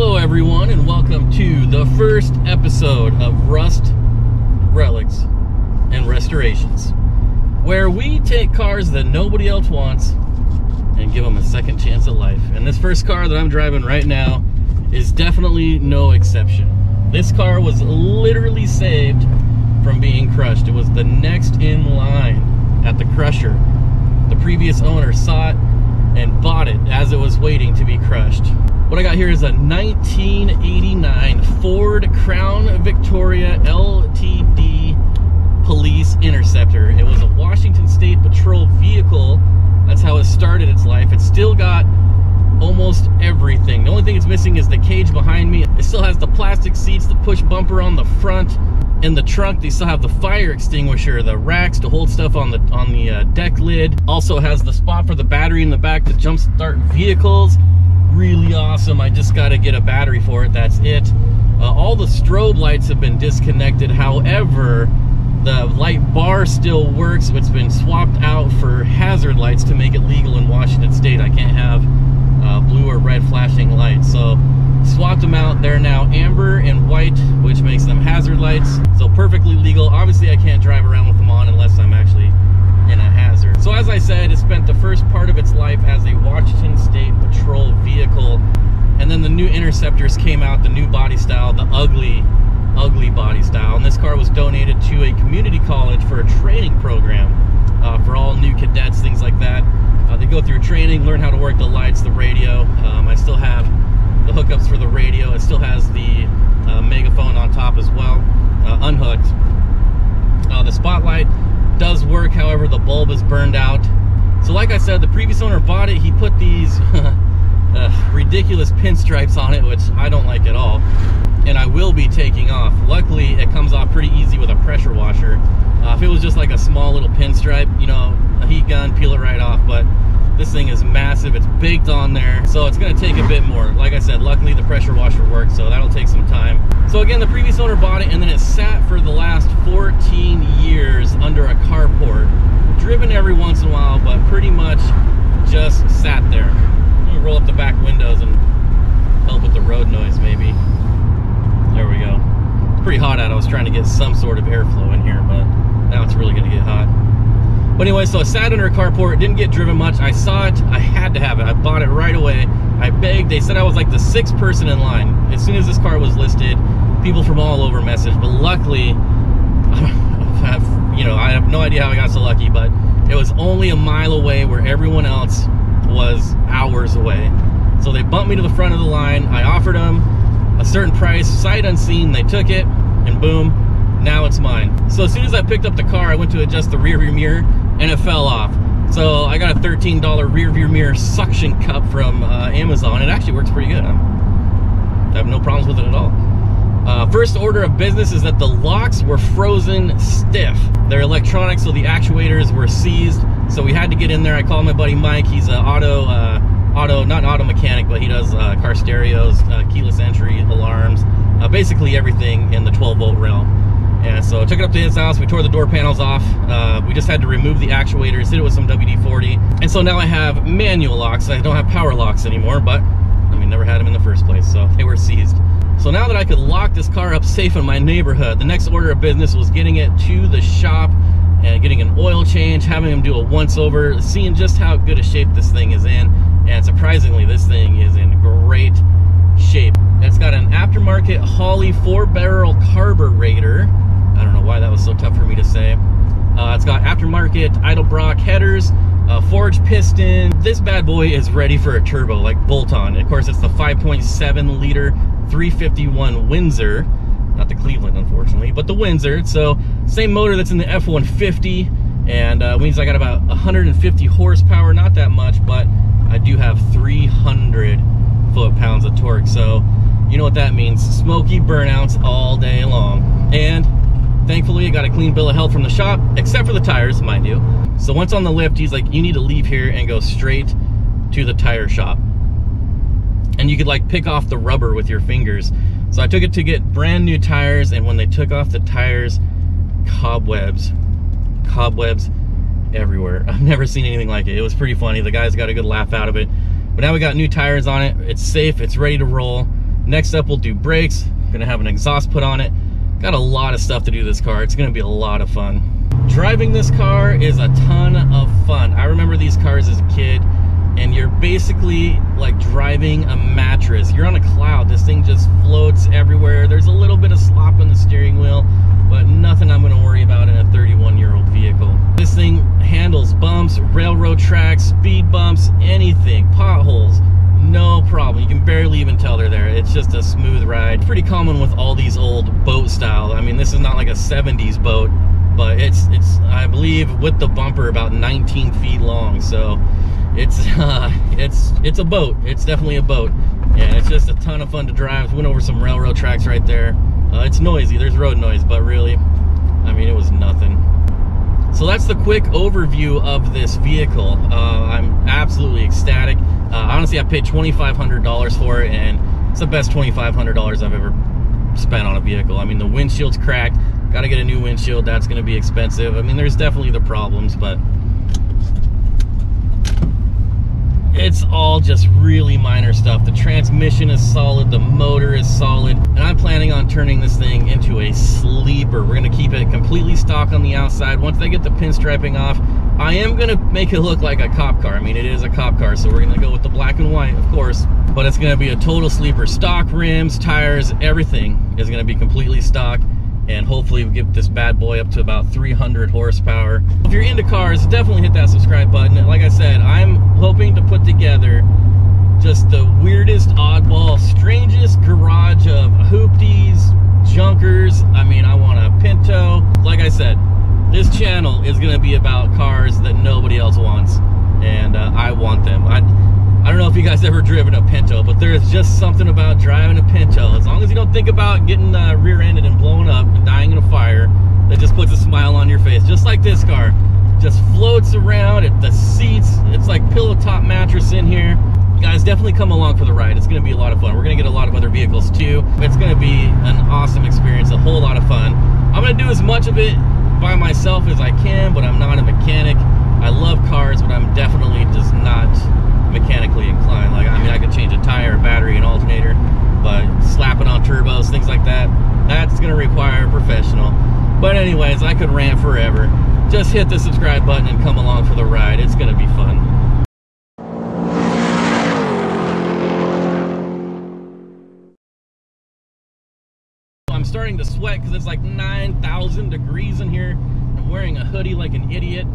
Hello everyone, and welcome to the first episode of Rust, Relics, and Restorations, where we take cars that nobody else wants and give them a second chance at life. And this first car that I'm driving right now is definitely no exception. This car was literally saved from being crushed. It was the next in line at the crusher. The previous owner saw it and bought it as it was waiting to be crushed. What I got here is a 1989 Ford Crown Victoria LTD Police Interceptor. It was a Washington State Patrol vehicle. That's how it started its life. It's still got almost everything. The only thing it's missing is the cage behind me. It still has the plastic seats, the push bumper on the front. In the trunk, they still have the fire extinguisher, the racks to hold stuff on the deck lid. Also has the spot for the battery in the back to jumpstart vehicles. Really awesome. I just got to get a battery for it. That's it. All the strobe lights have been disconnected. However, the light bar still works. It's been swapped out for hazard lights to make it legal in Washington State. I can't have blue or red flashing lights. So swapped them out. They're now amber and white, which makes them hazard lights. So perfectly legal. Obviously, I can't drive around with them on unless I'm actually in a hazard. So as I said, it spent the first part of its life as a Washington State Patrol vehicle. And then the new Interceptors came out, the new body style, the ugly body style. And this car was donated to a community college for a training program for all new cadets, things like that. They go through training, learn how to work the lights, the radio. I still have the hookups for the radio. It still has the megaphone on top as well, unhooked. The spotlight does work, however the bulb is burned out. So like I said, the previous owner bought it. He put these ridiculous pinstripes on it, which I don't like at all, and I will be taking off. Luckily, it comes off pretty easy with a pressure washer. If it was just like a small little pinstripe, you know, a heat gun, peel it right off, but this thing is massive. It's baked on there, so it's going to take a bit more. Like I said, luckily the pressure washer works, so that'll take some time. So again, the previous owner bought it, and then it sat for the last 14 years under a carport. Driven every once in a while, but pretty much just sat there. I'm going to roll up the back windows and help with the road noise, maybe. There we go. It's pretty hot out. I was trying to get some sort of airflow in here, but now it's really going to get hot. But anyway, so I sat under a carport, didn't get driven much. I saw it, I had to have it. I bought it right away. I begged. They said I was like the 6th person in line. As soon as this car was listed, people from all over messaged. But luckily, I have no idea how I got so lucky, but it was only a mile away where everyone else was hours away. So they bumped me to the front of the line. I offered them a certain price, sight unseen. They took it, and boom, now it's mine. So as soon as I picked up the car, I went to adjust the rear view mirror, and it fell off. So I got a $13 rear view mirror suction cup from Amazon. It actually works pretty good. I have no problems with it at all. First order of business is that the locks were frozen stiff. They're electronic, so the actuators were seized. So we had to get in there. I called my buddy Mike. He's an not auto mechanic, but he does car stereos, keyless entry, alarms, basically everything in the 12-volt realm. And so I took it up to his house. We tore the door panels off. We just had to remove the actuators, hit it with some WD-40. And so now I have manual locks. I don't have power locks anymore, but I mean, never had them in the first place, so they were seized. So now that I could lock this car up safe in my neighborhood, the next order of business was getting it to the shop and getting an oil change, having them do a once-over, seeing just how good a shape this thing is in. And surprisingly, this thing is in great shape. It's got an aftermarket Holley 4-barrel carburetor. I don't know why that was so tough for me to say. It's got aftermarket Edelbrock headers, forged piston. This bad boy is ready for a turbo, like bolt-on. Of course, it's the 5.7 liter 351 Windsor, not the Cleveland, unfortunately, but the Windsor. So same motor that's in the F-150, and means I got about 150 horsepower. Not that much, but I do have 300 foot-pounds of torque. So you know what that means: smoky burnouts all day long. And thankfully, I got a clean bill of health from the shop, except for the tires, mind you. So once on the lift, he's like, you need to leave here and go straight to the tire shop. And you could like pick off the rubber with your fingers. So I took it to get brand new tires, and when they took off the tires, cobwebs everywhere. I've never seen anything like it. It was pretty funny. The guys got a good laugh out of it. But now we got new tires on it. It's safe, it's ready to roll. Next up, we'll do brakes. Gonna have an exhaust put on it. Got a lot of stuff to do to this car. It's gonna be a lot of fun. Driving this car is a ton of fun. I remember these cars as a kid, and you're basically like driving a mattress. You're on a cloud. This thing just floats everywhere. There's a little bit of slop on the steering wheel, but nothing I'm gonna worry about in a 31-year-old vehicle. This thing handles bumps, railroad tracks, speed bumps, anything, potholes, no problem. You can barely even tell they're there. It's just a smooth ride. Pretty common with all these old boat style. I mean, this is not like a 70s boat, but it's I believe with the bumper about 19 feet long. So it's a boat. It's definitely a boat, and it's just a ton of fun to drive. Went over some railroad tracks right there. It's noisy. There's road noise, but really, I mean, it was nothing. So that's the quick overview of this vehicle. I'm absolutely ecstatic. Honestly, I paid $2,500 for it, and it's the best $2,500 I've ever spent on a vehicle. I mean, the windshield's cracked. Got to get a new windshield. That's going to be expensive. I mean, there's definitely the problems, but it's all just really minor stuff. The transmission is solid, the motor is solid, and I'm planning on turning this thing into a sleeper. We're gonna keep it completely stock on the outside. Once they get the pinstriping off, I am gonna make it look like a cop car. I mean, it is a cop car, so we're gonna go with the black and white, of course, but it's gonna be a total sleeper. Stock rims, tires, everything is gonna be completely stock, and hopefully we get this bad boy up to about 300 horsepower. If you're into cars, definitely hit that subscribe button. Like I said, I'm hoping to put together just the weirdest, oddball, strangest garage of hoopties, junkers. I mean, I want a Pinto. Like I said, this channel is gonna be about cars that nobody else wants, and I want them. I don't know if you guys ever driven a Pinto, but there's just something about driving a Pinto. As long as you don't think about getting rear-ended and blowing up and dying in a fire, that just puts a smile on your face. Just like this car. Just floats around. The seats, it's like pillow top mattress in here. You guys definitely come along for the ride. It's going to be a lot of fun. We're going to get a lot of other vehicles too. It's going to be an awesome experience, a whole lot of fun. I'm going to do as much of it by myself as I can, but I'm not a mechanic. I love cars, but I'm definitely just not mechanically inclined. Like, I mean, I could change a tire, a battery, an alternator, but slapping on turbos, things like that, that's gonna require a professional. But anyways, I could rant forever. Just hit the subscribe button and come along for the ride. It's gonna be fun. I'm starting to sweat because it's like 9,000 degrees in here. I'm wearing a hoodie like an idiot.